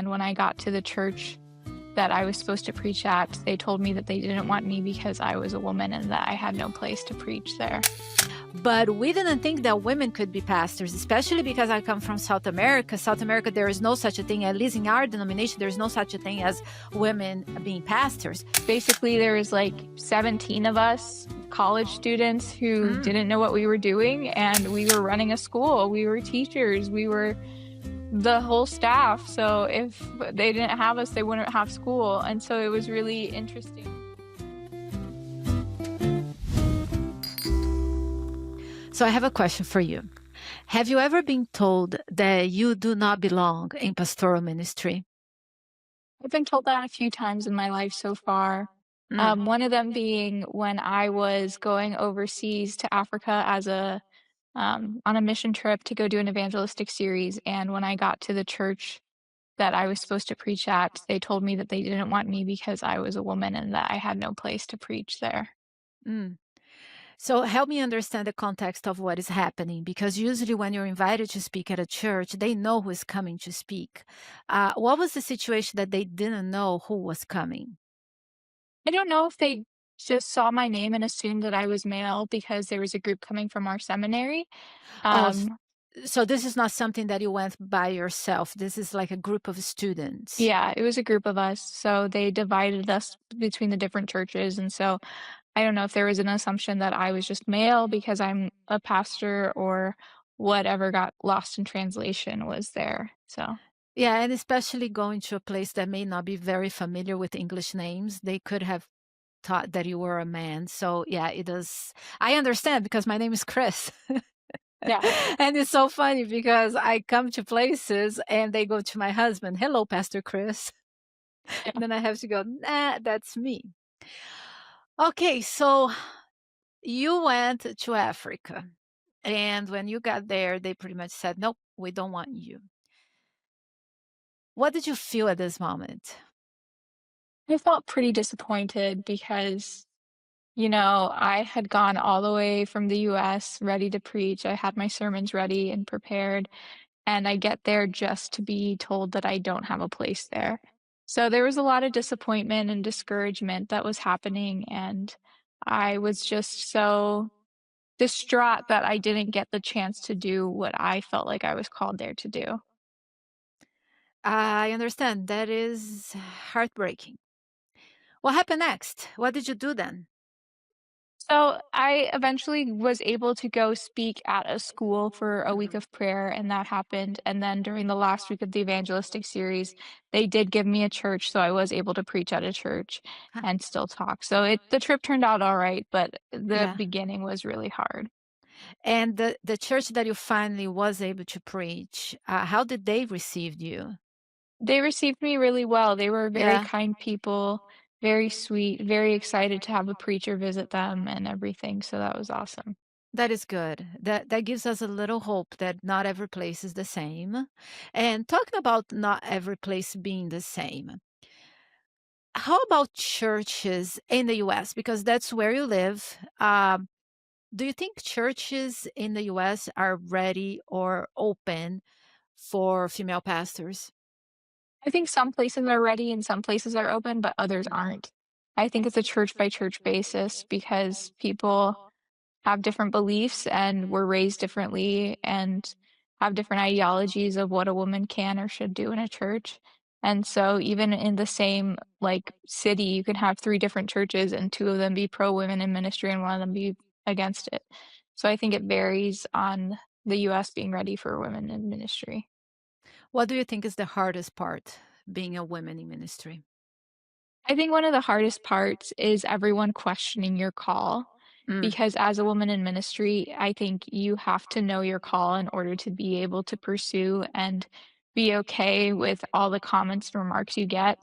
and when I got to the church that I was supposed to preach at, they told me that they didn't want me because I was a woman and that I had no place to preach there. But we didn't think that women could be pastors, especially because I come from South America. South America, there is no such a thing, at least in our denomination, there's no such a thing as women being pastors. Basically, there was like 17 of us college students who Mm. didn't know what we were doing, and we were running a school. We were teachers. We were the whole staff. So if they didn't have us, they wouldn't have school. And so it was really interesting. So I have a question for you. Have you ever been told that you do not belong in pastoral ministry? I've been told that a few times in my life so far. Mm. One of them being when I was going overseas to Africa as a on a mission trip to go do an evangelistic series. And when I got to the church that I was supposed to preach at, they told me that they didn't want me because I was a woman and that I had no place to preach there. Mm. So help me understand the context of what is happening, because usually when you're invited to speak at a church, they know who is coming to speak. What was the situation that they didn't know who was coming? I don't know if they just saw my name and assumed that I was male because there was a group coming from our seminary. Oh, Um, so this is not something that you went by yourself. This is like a group of students. yeah, it was a group of us, so they divided us between the different churches, and so I don't know if there was an assumption that I was just male because I'm a pastor or whatever got lost in translation was there, so Yeah, and especially going to a place that may not be very familiar with English names, they could have thought that you were a man. So yeah, it does. I understand because my name is Chris. yeah. And it's so funny because I come to places and they go to my husband, "Hello, Pastor Chris." Yeah. Then I have to go, "Nah, that's me." Okay, so you went to Africa. And when you got there, they pretty much said, "Nope, we don't want you." What did you feel at this moment? I felt pretty disappointed because, I had gone all the way from the US ready to preach. I had my sermons ready and prepared, and I get there just to be told that I don't have a place there. So there was a lot of disappointment and discouragement that was happening, and I was just so distraught that I didn't get the chance to do what I felt like I was called there to do. I understand. That is heartbreaking. What happened next? What did you do then? So I eventually was able to go speak at a school for a week Mhm. of prayer, and that happened. And then during the last week of the evangelistic series, they did give me a church, so I was able to preach at a church Huh. and still talk. So the trip turned out all right, but the Yeah. beginning was really hard. And the church that you finally was able to preach, how did they receive you? They received me really well. They were very Yeah, kind people, very sweet, very excited to have a preacher visit them and everything. So that was awesome. that is good. That gives us a little hope that not every place is the same. And talking about not every place being the same, how about churches in the US? Because that's where you live. Do you think churches in the US are ready or open for female pastors? I think some places are ready and some places are open, but others aren't. I think it's a church by church basis because people have different beliefs and were raised differently and have different ideologies of what a woman can or should do in a church. And so even in the same like city, you can have three different churches and two of them be pro women in ministry and one of them be against it. So I think it varies on the US being ready for women in ministry. What do you think is the hardest part being a woman in ministry? I think one of the hardest parts is everyone questioning your call, Mm. because as a woman in ministry, I think you have to know your call in order to be able to pursue and be okay with all the comments and remarks you get.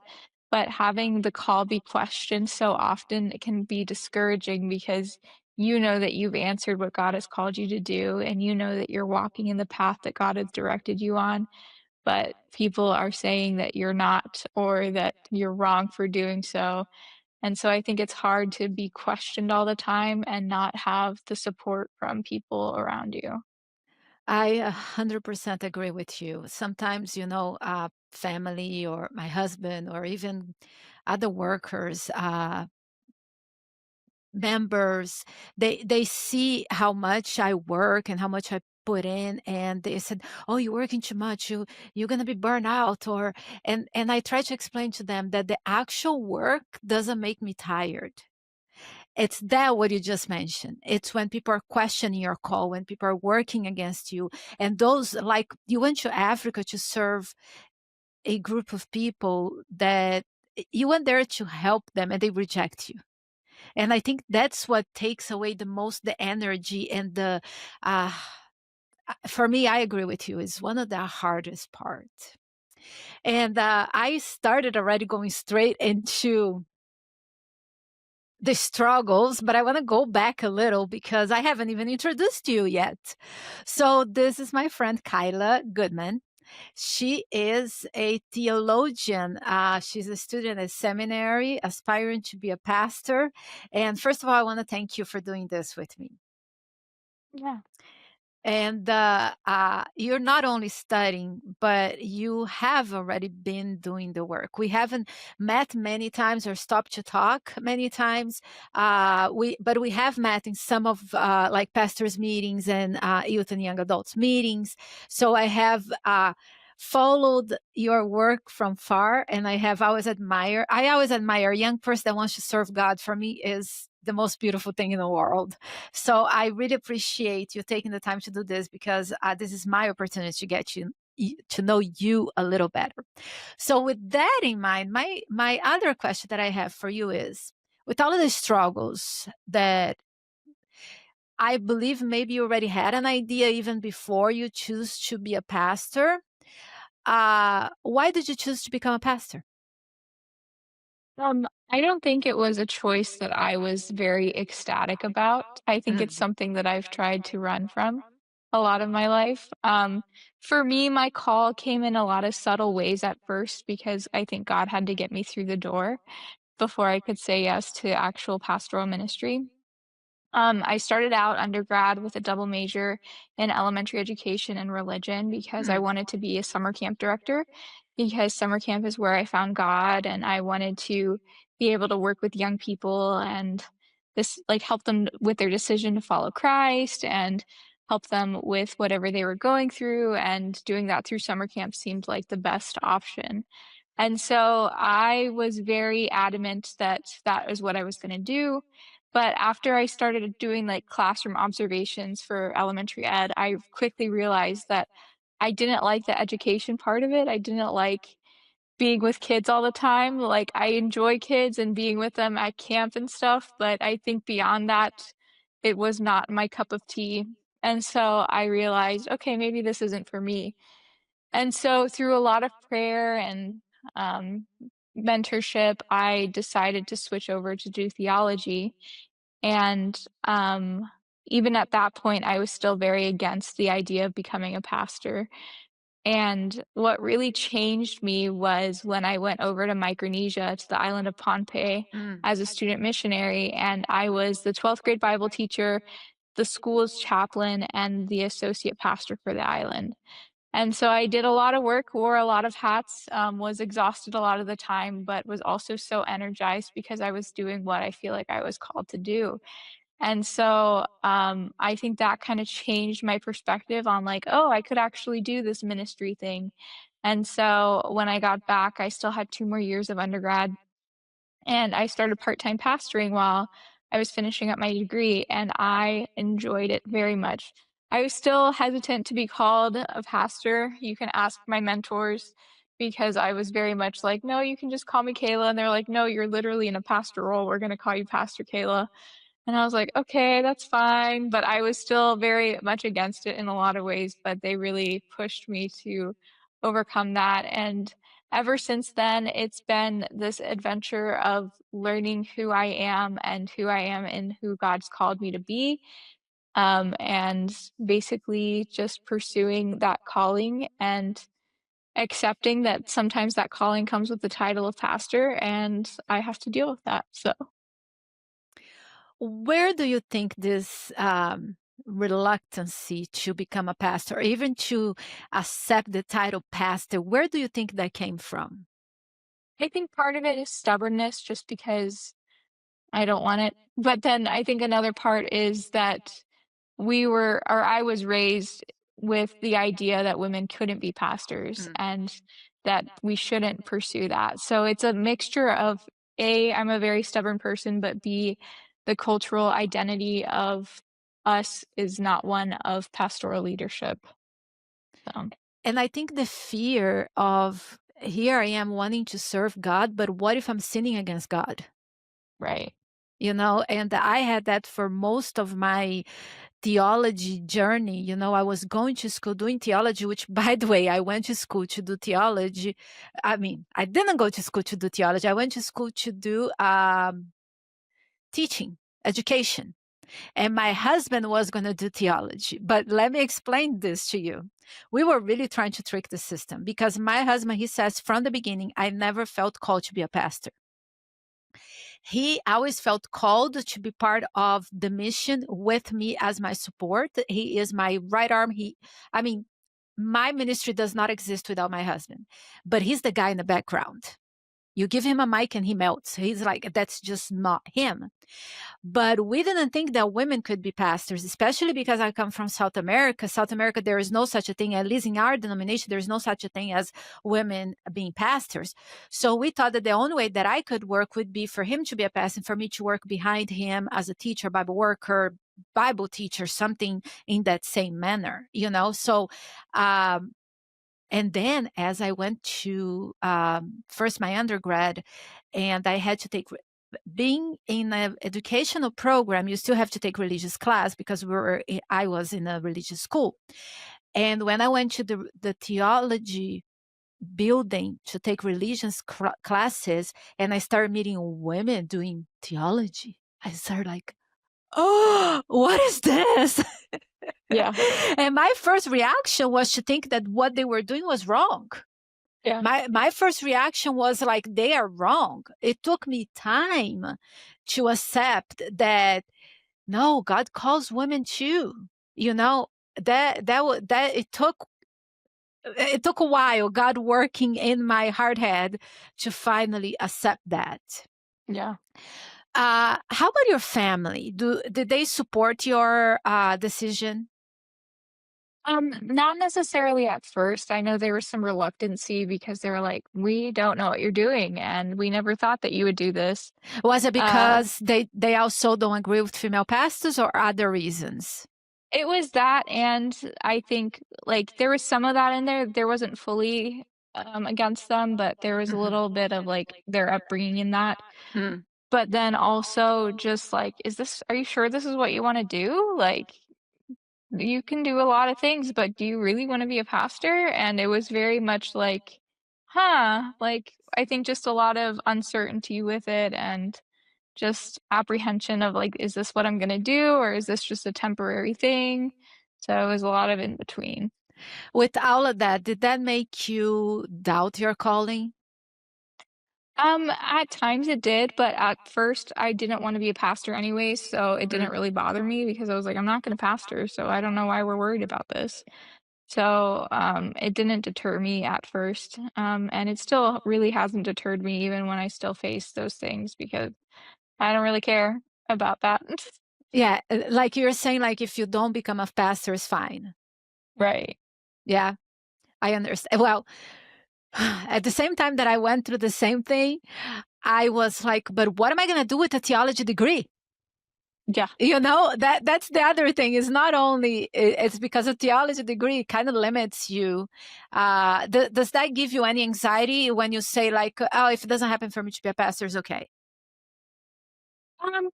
But having the call be questioned so often, it can be discouraging because you know that you've answered what God has called you to do, and you know that you're walking in the path that God has directed you on, but people are saying that you're not or that you're wrong for doing so. And so I think it's hard to be questioned all the time and not have the support from people around you. I 100% agree with you. Sometimes, family or my husband or even other workers, members, they see how much I work and how much I put in, and they said, "Oh, you're working too much. You're gonna be burned out." Or and I try to explain to them that the actual work doesn't make me tired. It's that what you just mentioned. It's when people are questioning your call, when people are working against you, and those like you went to Africa to serve a group of people that you went there to help them and they reject you. And I think that's what takes away the most the energy and the uh for me, I agree with you, is one of the hardest part. And I started already going straight into the struggles, but I want to go back a little because I haven't even introduced you yet. So this is my friend Kayla Goodman. She is a theologian. She's a student at seminary, aspiring to be a pastor. And first of all, I want to thank you for doing this with me. Yeah. And you're not only studying, but you have already been doing the work. We haven't met many times or stopped to talk many times. But we have met in some of like pastors' meetings and youth and young adults meetings. So I have followed your work from far, and I have always admired. I always admire a young person that wants to serve God. For me, is the most beautiful thing in the world. So I really appreciate you taking the time to do this because this is my opportunity to get to know you a little better. So with that in mind, my other question that I have for you is, with all of the struggles that I believe maybe you already had an idea even before you choose to be a pastor. Why did you choose to become a pastor? I don't think it was a choice that I was very ecstatic about. I think it's Mm, something that I've tried to run from a lot of my life. For me, my call came in a lot of subtle ways at first because I think God had to get me through the door before I could say yes to actual pastoral ministry. I started out undergrad with a double major in elementary education and religion because I mm, wanted to be a summer camp director, because summer camp is where I found God, and I wanted to be able to work with young people and this like help them with their decision to follow Christ and help them with whatever they were going through, and doing that through summer camp seemed like the best option. And so I was very adamant that that is what I was going to do. But after I started doing like classroom observations for elementary ed, I quickly realized that I didn't like the education part of it. I didn't like being with kids all the time. Like, I enjoy kids and being with them at camp and stuff, but I think beyond that, it was not my cup of tea. And so I realized, okay, maybe this isn't for me. And so through a lot of prayer and um, mentorship, I decided to switch over to do theology. And even at that point, I was still very against the idea of becoming a pastor. And what really changed me was when I went over to Micronesia, to the island of Pohnpei, mm. as a student missionary, and I was the 12th grade Bible teacher, the school's chaplain, and the associate pastor for the island. And so I did a lot of work, wore a lot of hats, was exhausted a lot of the time, but was also so energized because I was doing what I feel like I was called to do. And so I think that kind of changed my perspective on like, oh, I could actually do this ministry thing. And so when I got back, I still had 2 more years of undergrad, and I started part-time pastoring while I was finishing up my degree, and I enjoyed it very much. I was still hesitant to be called a pastor. You can ask my mentors, because I was very much like, "No, you can just call me Kayla." And they're like, "No, you're literally in a pastor role. We're gonna call you Pastor Kayla." And I was like, "Okay, that's fine." But I was still very much against it in a lot of ways, but they really pushed me to overcome that. And ever since then, it's been this adventure of learning who I am and who I am and who God's called me to be. And basically just pursuing that calling and accepting that sometimes that calling comes with the title of pastor, and I have to deal with that. So, Where do you think this? reluctancy to become a pastor, or even to accept the title pastor? Where do you think that came from? I think part of it is stubbornness just because I don't want it. But then I think another part is that I was raised with the idea that women couldn't be pastors Mm. and that we shouldn't pursue that. So it's a mixture of A, I'm a very stubborn person, but B, the cultural identity of us is not one of pastoral leadership. So, And I think the fear of, here I am wanting to serve God, but what if I'm sinning against God? right. And I had that for most of my theology journey. I was going to school doing theology, which, by the way, I went to school to do theology. I mean, I didn't go to school to do theology. I went to school to do teaching, education. And my husband was going to do theology. But let me explain this to you. We were really trying to trick the system because my husband, he says from the beginning, I never felt called to be a pastor. He always felt called to be part of the mission with me as my support. He is my right arm. I mean, my ministry does not exist without my husband, but he's the guy in the background. You give him a mic and he melts. He's like, that's just not him. But we didn't think that women could be pastors, especially because I come from South America. South America, there is no such a thing, at least in our denomination, there is no such a thing as women being pastors. So we thought that the only way that I could work would be for him to be a pastor, for me to work behind him as a teacher, Bible worker, Bible teacher, something in that same manner. So, and then as I went to first my undergrad, and I had to take, being in an educational program, you still have to take religious class because I was in a religious school. And when I went to the theology building to take religious classes, and I started meeting women doing theology, I started like, oh, what is this? Yeah. And my first reaction was to think that what they were doing was wrong. Yeah. My first reaction was like, they are wrong. It took me time to accept that no, God calls women too. You know, that it took a while, God working in my hard head to finally accept that. Yeah. How about your family? Did they support your decision? Not necessarily at first. I know there was some reluctancy because they were like, "We don't know what you're doing, and we never thought that you would do this." Was it Uh, because they also don't agree with female pastors, or other reasons? it was that, and I think, like, there was some of that in there. There wasn't fully, against them, but there was a Mhm. little bit of, like, their upbringing in that. Mm. But then also just like, are you sure this is what you wanna do? Like, you can do a lot of things, but do you really wanna be a pastor? And it was very much like, "Huh," like, I think just a lot of uncertainty with it and just apprehension of, like, "Is this what I'm gonna do, or is this just a temporary thing?" So, it was a lot of in between. With all of that, did that make you doubt your calling? At times it did, but at first I didn't wanna be a pastor anyways, so it didn't Mm. really bother me because I was like, "I'm not gonna pastor, so I don't know why we're worried about this." So, it didn't deter me at first, and it still really hasn't deterred me even when I still face those things because I don't really care about that. Yeah, like you're saying, like if you don't become a pastor, it's fine. Right. Yeah, I understand. Well, at the same time that I went through the same thing, I was like, but what am I going to do with a theology degree? Yeah. That's the other thing, is not only it's because a theology degree kind of limits you. Does that give you any anxiety when you say like, oh, if it doesn't happen for me to be a pastor, it's okay? Um,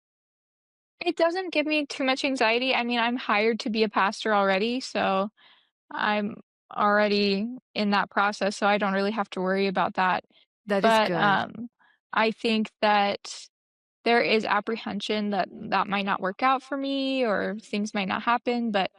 it doesn't give me too much anxiety. I mean, I'm hired to be a pastor already, so I'm already in that process, so I don't really have to worry about that. That is But, good. I think that there is apprehension that that might not work out for me or things might not happen, but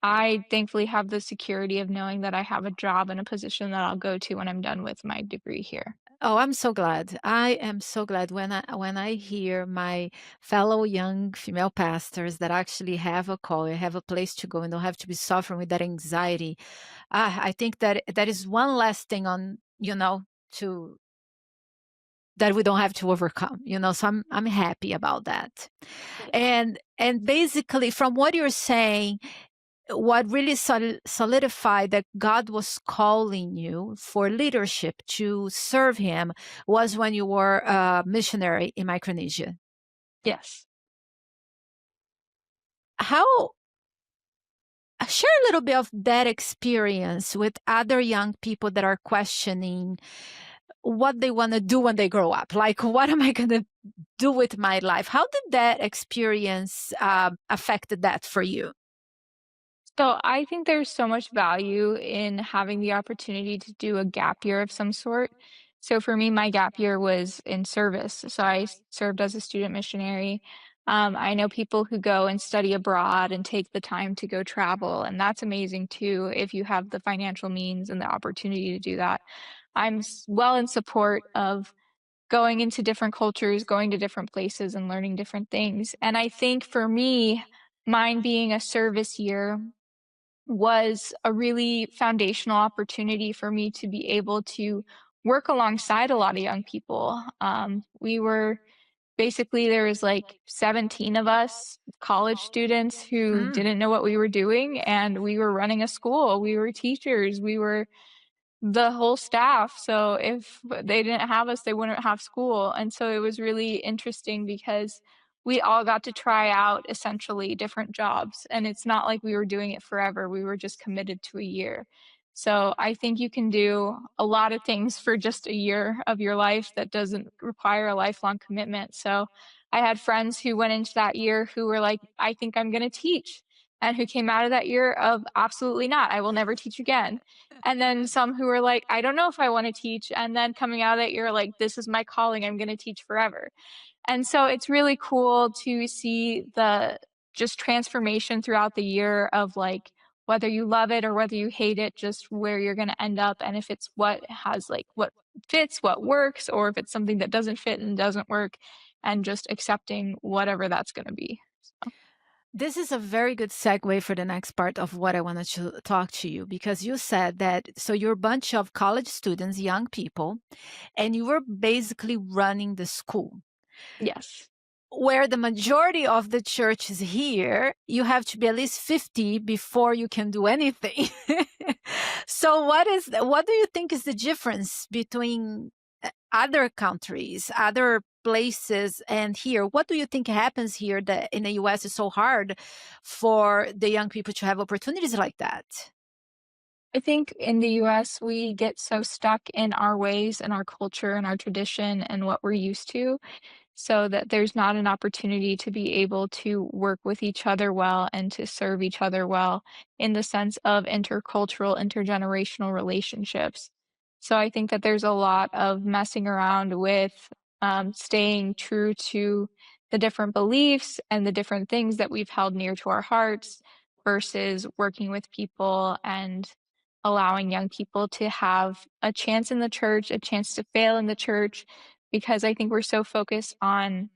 I thankfully have the security of knowing that I have a job and a position that I'll go to when I'm done with my degree here. Oh, I'm so glad. I am so glad when I hear my fellow young female pastors that actually have a call, have a place to go, and don't have to be suffering with that anxiety. I think that that is one last thing on, to that we don't have to overcome, So I'm happy about that. Yeah. And basically, from what you're saying, what really solidified that God was calling you for leadership to serve Him was when you were a missionary in Micronesia. Yes. How Share a little bit of that experience with other young people that are questioning what they want to do when they grow up. Like, what am I going to do with my life? How did that experience affect that for you? So I think there's so much value in having the opportunity to do a gap year of some sort. So for me, my gap year was in service. So served as a student missionary. I know people who go and study abroad and take the time to go travel, and that's amazing too if you have the financial means and the opportunity to do that. Well in support of going into different cultures, going to different places, and learning different things. And I think for me, mine being a service year was a really foundational opportunity for me to be able to work alongside a lot of young people. We were basically there was like 17 of us college students who Mm, didn't know what we were doing, and we were running a school. We were teachers. We were the whole staff. So if they didn't have us, they wouldn't have school. And so it was really interesting because we all got to try out essentially different jobs. And it's not like we were doing it forever. We were just committed to a year. So I think you can do a lot of things for just a year of your life that doesn't require a lifelong commitment. So I had friends who went into that year who were like, I think I'm going to teach. And who came out of that year of absolutely not. I will never teach again. And then some who were like, I don't know if I want to teach. And then coming out of that, you're like, this is my calling. I'm going to teach forever. And so it's really cool to see the just transformation throughout the year of like, whether you love it or whether you hate it, just where you're going to end up. And if it's what has like what fits, what works, or if it's something that doesn't fit and doesn't work, and just accepting whatever that's going to be. So, this is a very good segue for the next part of what I wanted to talk to you, because you said that so you're a bunch of college students, young people, and you were basically running the school. yes. Where the majority of the churches here, you have to be at least 50 before you can do anything. So what do you think is the difference between other countries, other places and here? What do you think happens here that in the US is so hard for the young people to have opportunities like that? I think in the US, we get so stuck in our ways and our culture and our tradition and what we're used to, so that there's not an opportunity to be able to work with each other well and to serve each other well in the sense of intercultural, intergenerational relationships. So I think that there's a lot of messing around with staying true to the different beliefs and the different things that we've held near to our hearts versus working with people and allowing young people to have a chance in the church, a chance to fail in the church, because I think we're so focused on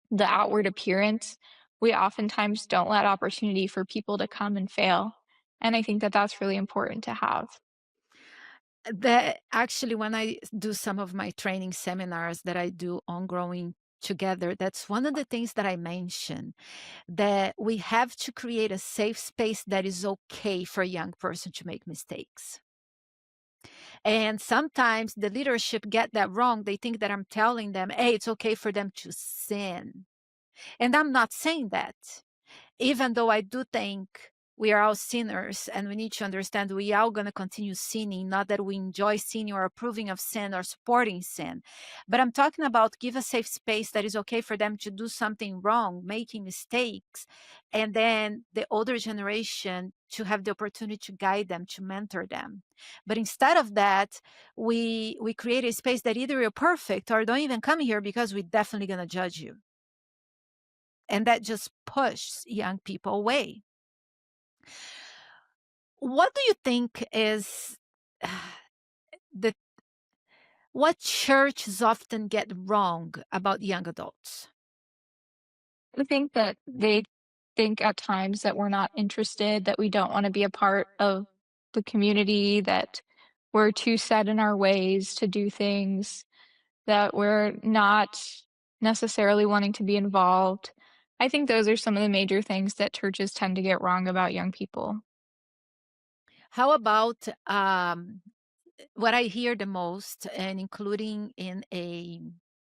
the outward appearance, we oftentimes don't let opportunity for people to come and fail. And I think that that's really important to have. That actually, when I do some of my training seminars that I do on growing together, that's one of the things that I mention, that we have to create a safe space that is okay for a young person to make mistakes. And sometimes the leadership get that wrong. They think that I'm telling them, hey, it's okay for them to sin. And I'm not saying that, even though I do think we are all sinners and we need to understand we are going to continue sinning, not that we enjoy sinning or approving of sin or supporting sin. But I'm talking about give a safe space that is okay for them to do something wrong, making mistakes, and then the older generation to have the opportunity to guide them, to mentor them. But instead of that, we create a space that either you're perfect or don't even come here because we're definitely going to judge you. And that just pushes young people away. What do you think is the what churches often get wrong about young adults? I think that they think at times that we're not interested, that we don't wanna be a part of the community, that we're too set in our ways to do things, that we're not necessarily wanting to be involved. I think those are some of the major things that churches tend to get wrong about young people. How about what I hear the most, and including in a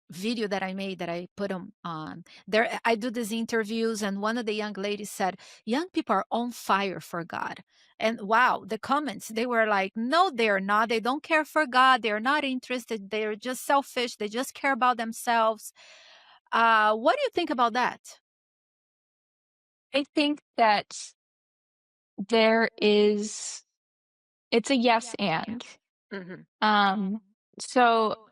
video that I made that I put on there, I do these interviews, and one of the young ladies said, "Young people are on fire for God." And wow, the comments, they were like, "No, they're not. They don't care for God. They're not interested. They're just selfish. They just care about themselves." What do you think about that? I think that there is it's a yes and. Mhm. Um, so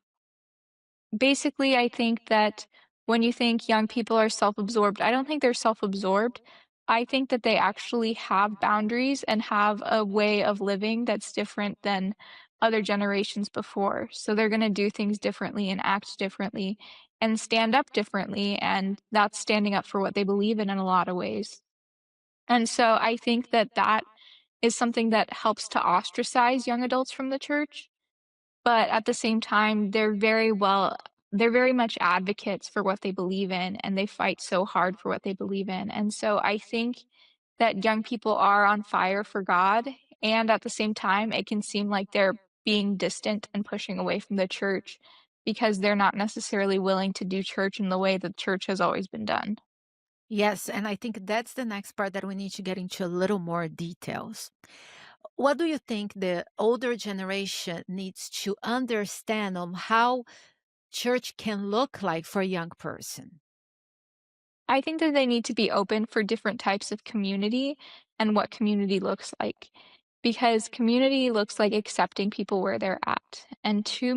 basically, I think that when you think young people are self-absorbed, I don't think they're self-absorbed. I think that they actually have boundaries and have a way of living that's different than other generations before. So they're gonna do things differently and act differently and stand up differently, and that's standing up for what they believe in a lot of ways. And so I think that that is something that helps to ostracize young adults from the church, but at the same time, they're very much advocates for what they believe in, and they fight so hard for what they believe in, and so I think that young people are on fire for God, and at the same time, it can seem like they're being distant and pushing away from the church because they're not necessarily willing to do church in the way that church has always been done. Yes, and I think that's the next part that we need to get into a little more details. What do you think the older generation needs to understand on how church can look like for a young person? I think that they need to be open for different types of community and what community looks like. Because community looks like accepting people where they're at. And too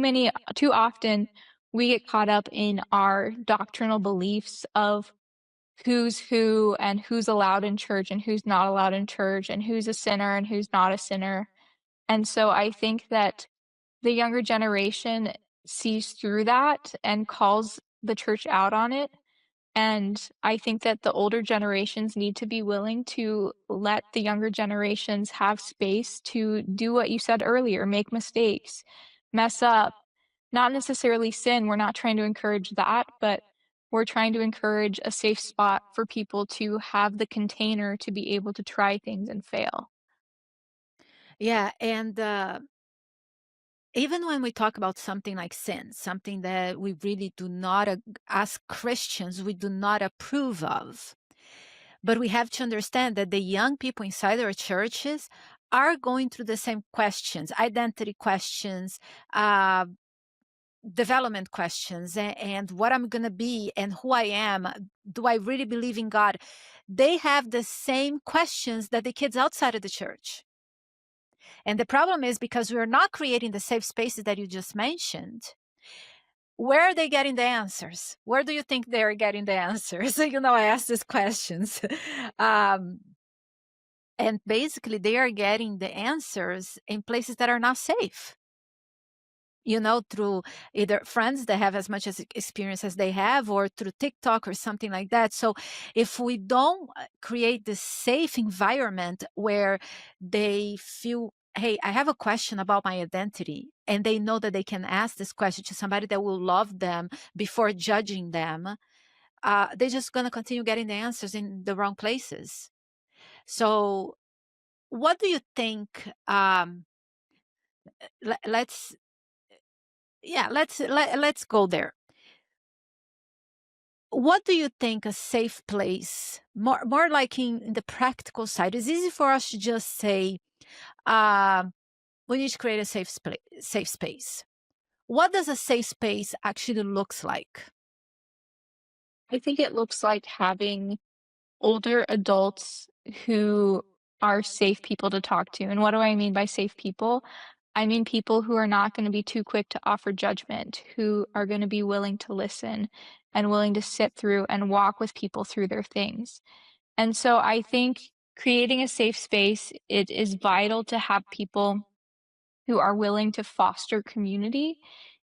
often, we get caught up in our doctrinal beliefs of who's who and who's allowed in church and who's not allowed in church and who's a sinner and who's not a sinner. And so I think that the younger generation sees through that and calls the church out on it, and I think that the older generations need to be willing to let the younger generations have space to do what you said earlier, make mistakes, mess up, not necessarily sin. We're not trying to encourage that, but we're trying to encourage a safe spot for people to have the container to be able to try things and fail. Yeah, and even when we talk about something like sin, something that we really do not, as Christians, we do not approve of. But we have to understand that the young people inside our churches are going through the same questions, identity questions, uh, development questions, and what I'm going to be and who I am. Do I really believe in God? They have the same questions that the kids outside of the church. And the problem is because we're not creating the safe spaces that you just mentioned. Where are they getting the answers? Where do you think they're getting the answers? I ask these questions. um, and basically, they are getting the answers in places that are not safe, through either friends that have as much as experience as they have, or through TikTok or something like that. So if we don't create this safe environment where they feel, hey, I have a question about my identity, and they know that they can ask this question to somebody that will love them before judging them, they're just going to continue getting the answers in the wrong places. So what do you think? Let's yeah, let's go there. What do you think a safe place, more like in the practical side? It's easy for us to just say, we need to create a safe space. What does a safe space actually looks like? I think it looks like having older adults who are safe people to talk to. And what do I mean by safe people? I mean people who are not going to be too quick to offer judgment, who are going to be willing to listen and willing to sit through and walk with people through their things. And so I think creating a safe space, it is vital to have people who are willing to foster community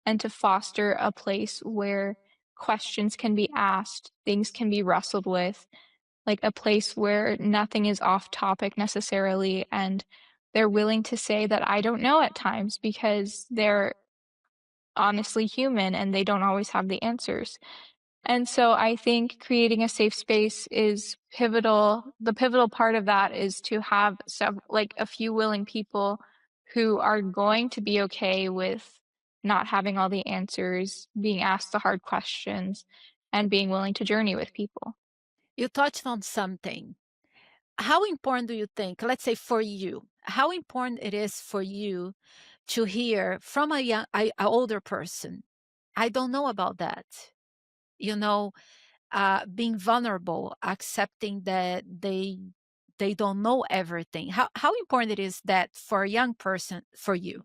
and to foster a place where questions can be asked, things can be wrestled with, like a place where nothing is off topic necessarily, and they're willing to say that I don't know at times because they're honestly human and they don't always have the answers. And so I think creating a safe space is pivotal. The pivotal part of that is to have like a few willing people who are going to be okay with not having all the answers, being asked the hard questions, and being willing to journey with people. You touched on something. How important do you think, let's say for you, how important it is for you to hear from a older person? I don't know about that. You know, being vulnerable, accepting that they don't know everything. How important it is that for a young person for you?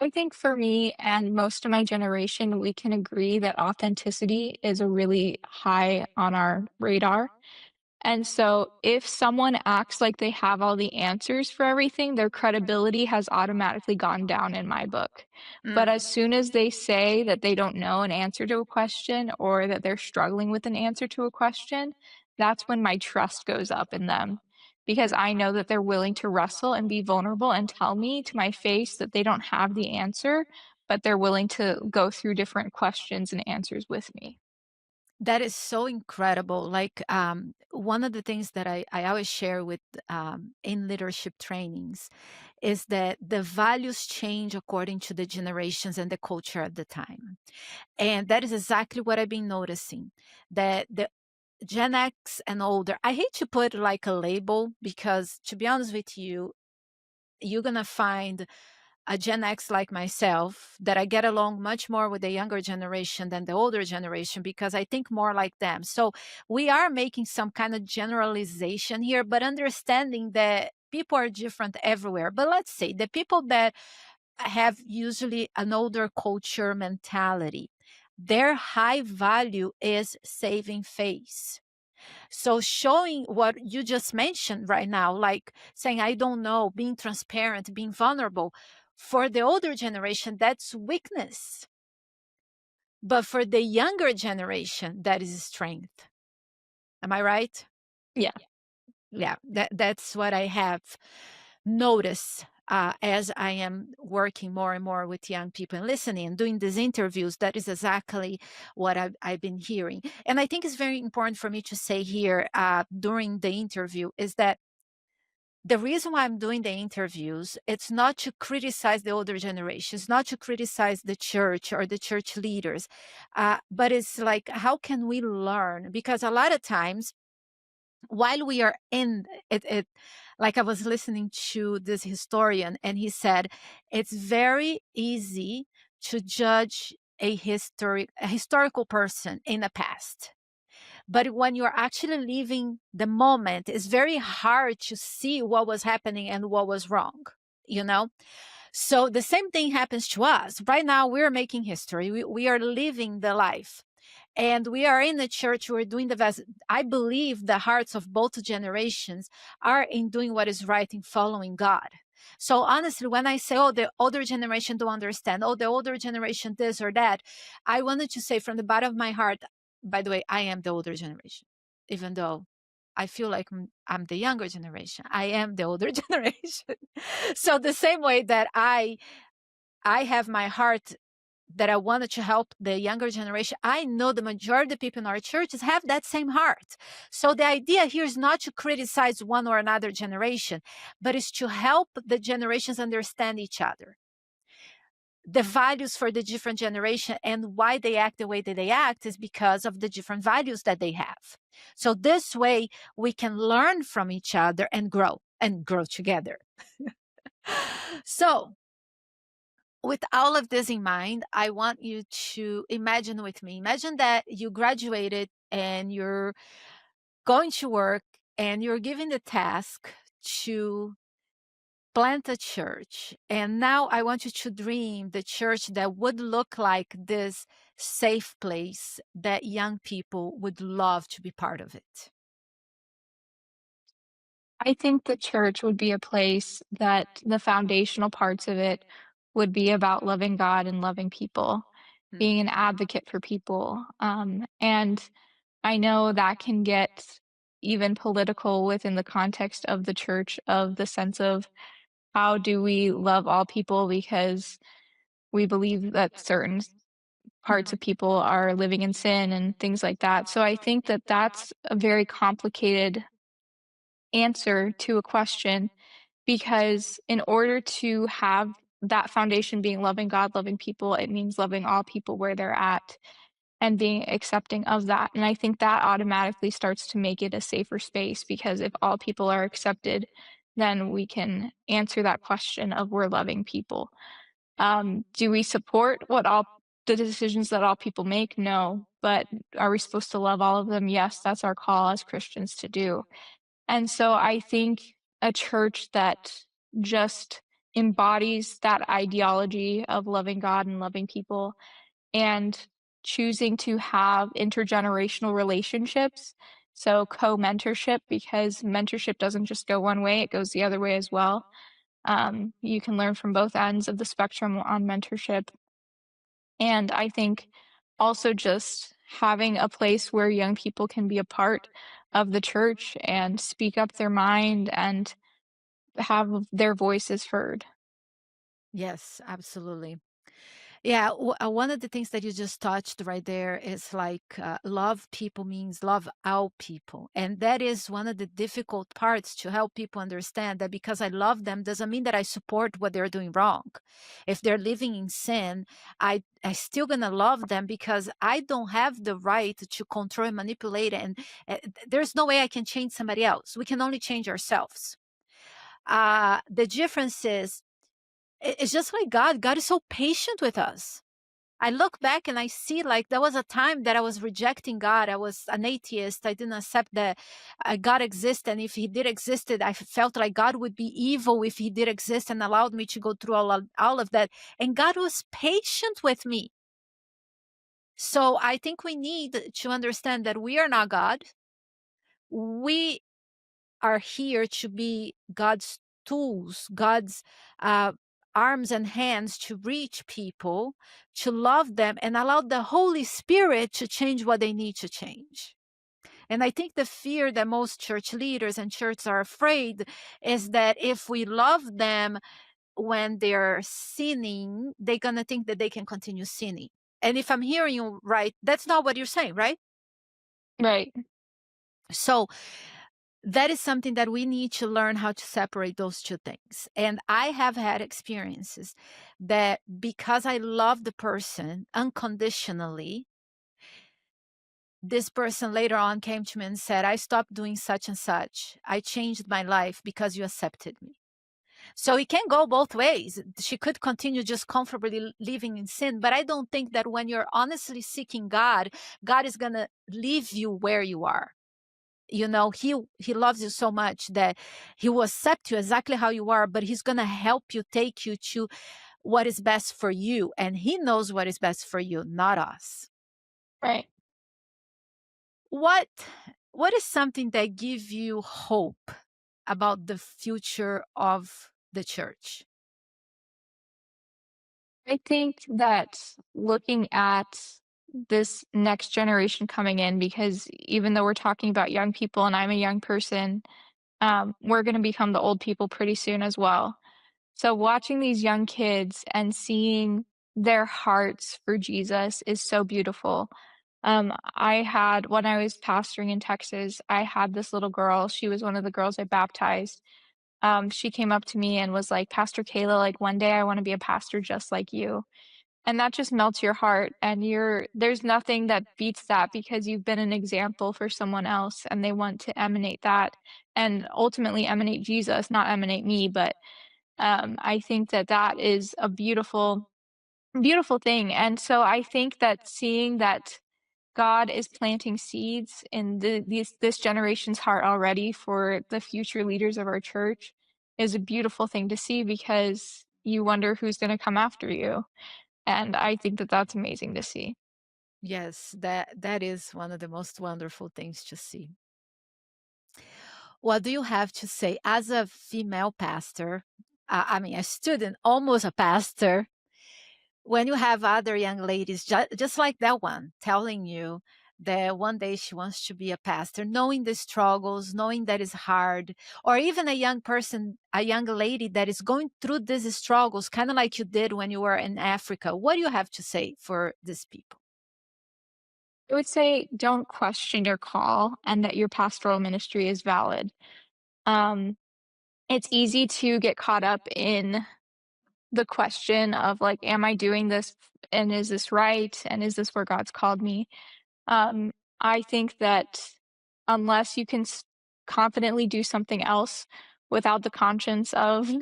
I think for me and most of my generation, we can agree that authenticity is a really high on our radar. And so if someone acts like they have all the answers for everything, their credibility has automatically gone down in my book. But Mm. as soon as they say that they don't know an answer to a question or that they're struggling with an answer to a question, that's when my trust goes up in them. Because I know that they're willing to wrestle and be vulnerable and tell me to my face that they don't have the answer, but they're willing to go through different questions and answers with me. That is so incredible. Like, one of the things that I always share with in leadership trainings is that the values change according to the generations and the culture at the time. And that is exactly what I've been noticing. That the Gen X and older, I hate to put like a label because, to be honest with you, you're going to find a Gen X like myself that I get along much more with the younger generation than the older generation because I think more like them. So we are making some kind of generalization here, but understanding that people are different everywhere. But let's say the people that have usually an older culture mentality, their high value is saving face. So showing what you just mentioned right now, like saying, I don't know, being transparent, being vulnerable, for the older generation, that's weakness. But for the younger generation, that is strength. Am I right? Yeah. Yeah, that's what I have noticed as I am working more and more with young people and listening and doing these interviews. That is exactly what I've been hearing. And I think it's very important for me to say here during the interview is that the reason why I'm doing the interviews, it's not to criticize the older generations, not to criticize the church or the church leaders, but it's like, how can we learn? Because a lot of times, while we are in it, like I was listening to this historian, and he said it's very easy to judge a historical person in the past, but when you're actually living the moment, it's very hard to see what was happening and what was wrong, you know. So the same thing happens to us right now. We're making history, we are living the life, and we are in the church, we're doing the best. I believe the hearts of both generations are in doing what is right, in following God. So honestly, when I say, oh, the older generation don't understand, oh, the older generation this or that, I wanted to say from the bottom of my heart, by the way, I am the older generation, even though I feel like I'm the younger generation, I am the older generation. So the same way that I have my heart that I wanted to help the younger generation, I know the majority of the people in our churches have that same heart. So the idea here is not to criticize one or another generation, but is to help the generations understand each other, the values for the different generation, and why they act the way that they act is because of the different values that they have. So this way we can learn from each other and grow together. So with all of this in mind, I want you to imagine with me. Imagine that you graduated and you're going to work and you're given the task to plant a church. And now I want you to dream the church that would look like this safe place that young people would love to be part of it. I think the church would be a place that the foundational parts of it would be about loving God and loving people, Mm, being an advocate for people. And I know that can get even political within the context of the church, of the sense of how do we love all people because we believe that certain parts mhm, of people are living in sin and things like that. So I think that that's a very complicated answer to a question because in order to have that foundation being loving God, loving people, it means loving all people where they're at and being accepting of that. And I think that automatically starts to make it a safer space because if all people are accepted, then we can answer that question of we're loving people. Do we support what all the decisions that all people make? No. But are we supposed to love all of them? Yes, that's our call as Christians to do. And so I think a church that just embodies that ideology of loving God and loving people and choosing to have intergenerational relationships. So co-mentorship, because mentorship doesn't just go one way, it goes the other way as well. You can learn from both ends of the spectrum on mentorship. And I think also just having a place where young people can be a part of the church and speak up their mind and have their voices heard. yes, absolutely. Yeah, one of the things that you just touched right there is like love people means love our people. And that is one of the difficult parts to help people understand that because I love them doesn't mean that I support what they're doing wrong. If they're living in sin, I still gonna love them because I don't have the right to control and manipulate. And there's no way I can change somebody else. We can only change ourselves. The difference is, it's just like God. God is so patient with us. I look back and I see like there was a time that I was rejecting God. I was an atheist. I didn't accept that God exists. And if he did existed, I felt like God would be evil if he did exist and allowed me to go through all of that. And God was patient with me. So I think we need to understand that we are not God. We are here to be God's tools, God's uh, arms and hands to reach people, to love them, and allow the Holy Spirit to change what they need to change. And I think the fear that most church leaders and churches are afraid is that if we love them when they're sinning, they're going to think that they can continue sinning. And if I'm hearing you right, that's not what you're saying, right? Right, So that is something that we need to learn how to separate those two things. And I have had experiences that because I love the person unconditionally, this person later on came to me and said, I stopped doing such and such. I changed my life because you accepted me. So it can go both ways. She could continue just comfortably living in sin, but I don't think that when you're honestly seeking God, God is going to leave you where you are. You know, he loves you so much that he will accept you exactly how you are, but he's going to help you, take you to what is best for you, and he knows what is best for you, not us. right. what what is something that gives you hope about the future of the church? I think that looking at this next generation coming in, because even though we're talking about young people and I'm a young person, we're going to become the old people pretty soon as well. So watching these young kids and seeing their hearts for Jesus is so beautiful. I had, when I was pastoring in Texas, I had this little girl. She was one of the girls I baptized. She came up to me and was like, Pastor Kayla, like one day I want to be a pastor just like you. And that just melts your heart. And there's nothing that beats that because you've been an example for someone else and they want to emanate that and ultimately emanate Jesus, not emanate me, but I think that that is a beautiful, beautiful thing. And so I think that seeing that God is planting seeds in this generation's heart already for the future leaders of our church is a beautiful thing to see because you wonder who's going to come after you. And I think that that's amazing to see. Yes, that is one of the most wonderful things to see. What do you have to say as a female pastor? I mean, a student, almost a pastor, when you have other young ladies, just like that one, telling you that one day she wants to be a pastor, knowing the struggles, knowing that it's hard, or even a young person, a young lady that is going through these struggles, kind of like you did when you were in Africa. What do you have to say for these people? I would say don't question your call and that your pastoral ministry is valid. Um, it's easy to get caught up in the question of like, am I doing this and is this right? And is this where God's called me? I think that unless you can confidently do something else without the conscience of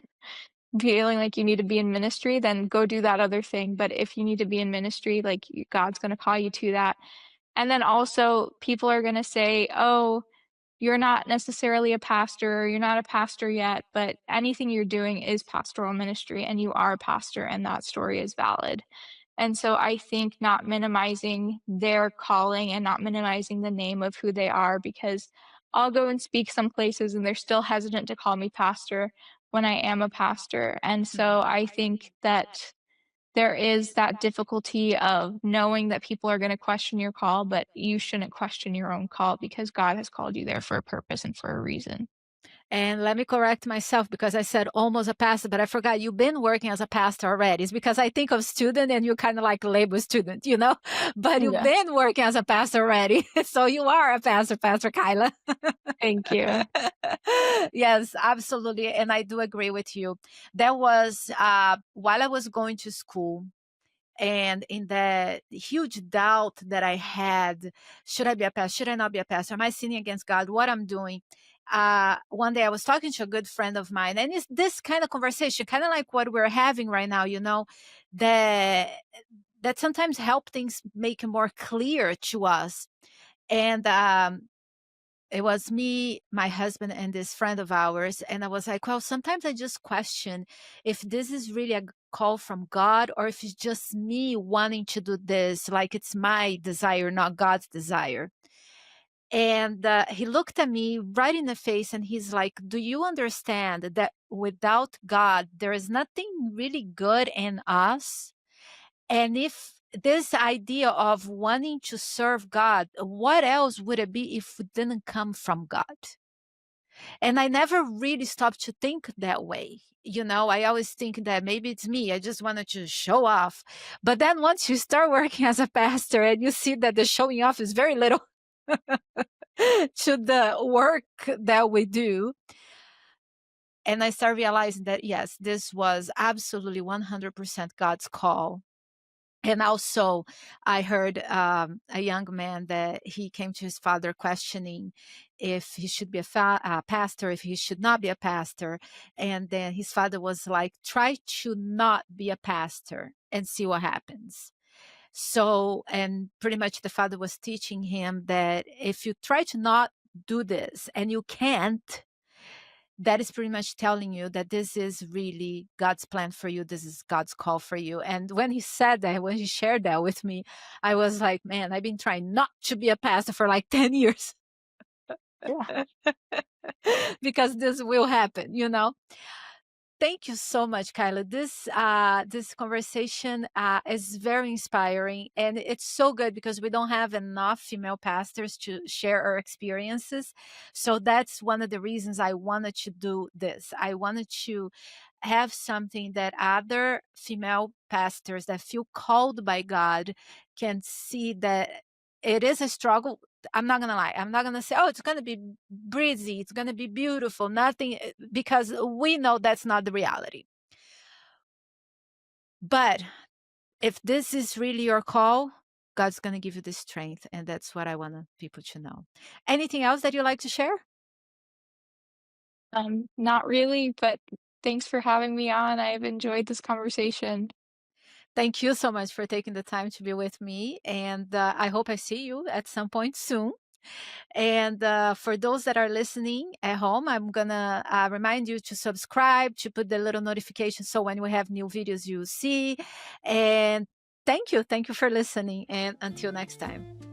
feeling like you need to be in ministry, then go do that other thing. But if you need to be in ministry, like God's going to call you to that. And then also, people are going to say, oh, you're not necessarily a pastor, you're not a pastor yet, but anything you're doing is pastoral ministry and you are a pastor, and that story is valid. And so I think not minimizing their calling and not minimizing the name of who they are, because I'll go and speak some places and they're still hesitant to call me pastor when I am a pastor. And so I think that there is that difficulty of knowing that people are going to question your call, but you shouldn't question your own call because God has called you there for a purpose and for a reason. And let me correct myself because I said almost a pastor, but I forgot you've been working as a pastor already. It's because I think of student and you kind of like label student, you know, but you've Yes. been working as a pastor already. So you are a pastor, Pastor Kyla. Thank you. Yes, absolutely. And I do agree with you. There was, while I was going to school, and in the huge doubt that I had, should I be a pastor? Should I not be a pastor? Am I sinning against God? What I'm doing? One day I was talking to a good friend of mine, and it's this kind of conversation, kind of like what we're having right now, you know, that that sometimes help things make more clear to us. And it was me, my husband, and this friend of ours. And I was like, well, sometimes I just question if this is really a call from God or if it's just me wanting to do this, like it's my desire, not God's desire. And he looked at me right in the face and he's like, do you understand that without God, there is nothing really good in us? And if this idea of wanting to serve God, what else would it be if it didn't come from God? And I never really stopped to think that way. You know, I always think that maybe it's me. I just wanted to show off. But then once you start working as a pastor and you see that the showing off is very little to the work that we do, and I start realizing that, yes, this was absolutely 100% God's call. And also, I heard a young man that he came to his father questioning if he should be a pastor, if he should not be a pastor. And then his father was like, try to not be a pastor and see what happens. So, and pretty much the father was teaching him that if you try to not do this and you can't, that is pretty much telling you that this is really God's plan for you. This is God's call for you. And when he said that, when he shared that with me, I was like, man, I've been trying not to be a pastor for like 10 years Yeah. because this will happen, you know? Thank you so much, Kyla. This conversation is very inspiring, and it's so good because we don't have enough female pastors to share our experiences. So that's one of the reasons I wanted to do this. I wanted to have something that other female pastors that feel called by God can see that it is a struggle. I'm not gonna lie. I'm not gonna say, oh, it's gonna be breezy, it's gonna be beautiful, nothing, because we know that's not the reality. But if this is really your call, God's gonna give you the strength, and that's what I want people to know. Anything else that you like to share? Not really, but thanks for having me on. I've enjoyed this conversation. Thank you so much for taking the time to be with me, and I hope I see you at some point soon. And for those that are listening at home, I'm gonna remind you to subscribe, to put the little notification so when we have new videos, you see. And thank you for listening. And until next time.